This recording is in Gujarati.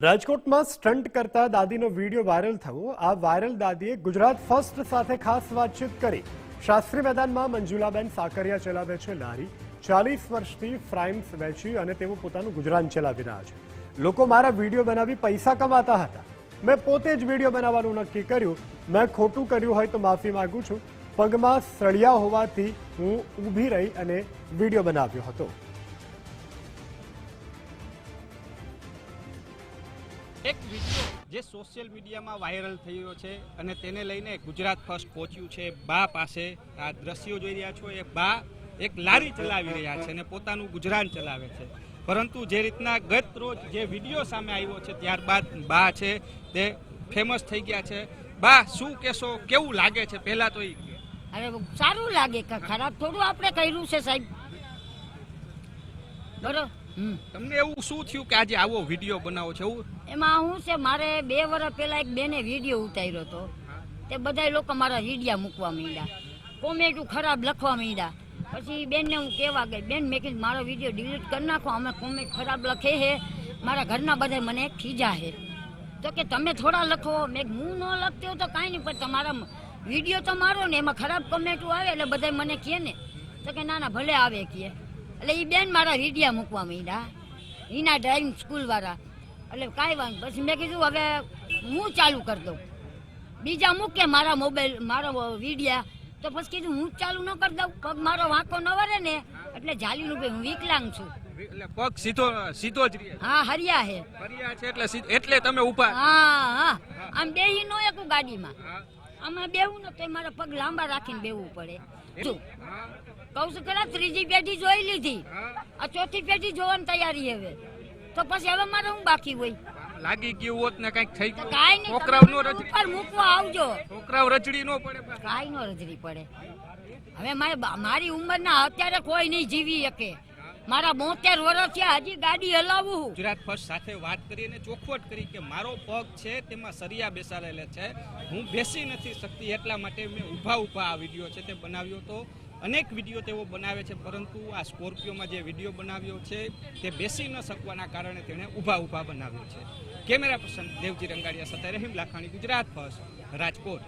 રાજકોટમાં સ્ટન્ટ કરતા દાદીનો વિડીયો વાયરલ થયો। આ વાયરલ દાદીએ ગુજરાત ફર્સ્ટ સાથે ખાસ વાતચીત કરી। શાસ્ત્રી મેદાનમાં મંજુલાબેન સાકરિયા ચલાવે છે લારી। 40 વર્ષથી ફ્રાઇમ્સ વેચી અને તેઓ પોતાનું ગુજરાન ચલાવી રહ્યા છે। લોકો મારા વિડીયો બનાવી પૈસા કમાતા હતા। મેં પોતે જ વિડીયો બનાવવાનું નક્કી કર્યું। મેં ખોટું કર્યું હોય તો માફી માંગુ છું। પગમાં સળિયા હોવાથી હું ઊભી રહી અને વિડીયો બનાવ્યો હતો। એક વિડીયો જે સોશિયલ મીડિયામાં વાયરલ થયો છે અને તેને લઈને ગુજરાત ફર્સ્ટ પહોંચ્યું છે। બા પાસે આ દ્રશ્યો જોઈ રહ્યા છો, એ બા એક લારી ચલાવી રહ્યા છે અને પોતાનું ગુજરાન ચલાવે છે। પરંતુ જે રીતના ગત રોજ જે વિડીયો સામે આવ્યો છે ત્યારબાદ બા છે તે ફેમસ થઈ ગયા છે। બા શું કહેશો, કેવું લાગે છે? પહેલા તો અરે સારું લાગે, ખરાબ થોડું આપણે કર્યું છે સાહેબ, બરોબર। તમને એવું શું થયું કે આજે આવો વિડીયો બનાવો છો? એમાં શું છે, મારે 2 વર્ષ પહેલા એક બેને વિડીયો ઉતાર્યો હતો। તે બધા લોકો મારા વિડીયા મૂકવા માંડ્યા, કોમેન્ટો ખરાબ લખવા માંડ્યા। પછી બેનને હું કહેવા ગઈ, બેન મેં કીધું મારો વિડીયો ડિલીટ કરી નાખો, અમે કોમેન્ટ ખરાબ લખે છે, મારા ઘરના બધા મને ખીજા છે। તો કે તમે થોડા લખો। મેં હું ન લખતી હોય તો કાંઈ નહીં, પણ તમારા વિડીયો તો મારો ને એમાં ખરાબ કોમેન્ટો આવે એટલે બધા મને કહે ને। તો કે ના ના ભલે આવે કહે। એટલે એ બેન મારા વિડીયા મૂકવા માંડ્યા, એના ડ્રાઇવિંગ સ્કૂલવાળા। એટલે કાંઈ વાંધો, પછી મેં કીધું હવે હું ચાલુ કરી દઉં, બીજા મૂકે મારા મોબાઈલ મારો વિડીયા। તો પછી કીધું હું ચાલુ ન કરી દઉં, પગ મારો વાંકો ન વરે ને એટલે જાલીનું ભાઈ હું વિકલાંગ છું। એટલે પગ સીધો જ રહે? હા, હરિયા હે, હરિયા છે એટલે તમે ઊભા? હા હા, આમ બેહી નો એકું ગાડીમાં, આમાં બેવું ન તો મારા પગ લાંબા રાખીને બેવું પડે। કહું છું ખરા, 3જી પેઢી જોઈ લીધી, આ 4થી પેઢી જોવાની તૈયારી હવે। તો પછી હવે મારે હું બાકી હોય? લાગી ગયું હોત ને કઈક થઈ ગયું, કાંઈ નહીં, છોકરાઓ નો ઉપર મૂકવા આવજો, છોકરાઓ રચડી નો પડે? કાંઈ નો રજડી પડે। હવે મારી ઉંમરના અત્યારે કોઈ નહીં જીવી શકે। મારા 72 વર્ષ થયા, હજી ગાડી હલાવું। ગુજરાત ફર્સ્ટ સાથે વાત કરી અને ચોખવટ કરી કે મારો પગ છે તેમાં સરિયા બેસાડેલા છે, હું બેસી નથી શકતી, એટલા માટે મેં ઊભા આ વિડીયો છે તે બનાવ્યો હતો। અનેક વિડીયો તેઓ બનાવે છે, પરંતુ આ સ્કોર્પિયોમાં જે વિડીયો બનાવ્યો છે તે બેસી ન શકવાના કારણે તેણે ઊભા બનાવ્યો છે। કેમેરા પર્સન દેવજી રંગાડિયા સાથે રહીમ લાખાણી, ગુજરાત ફર્સ્ટ, રાજકોટ।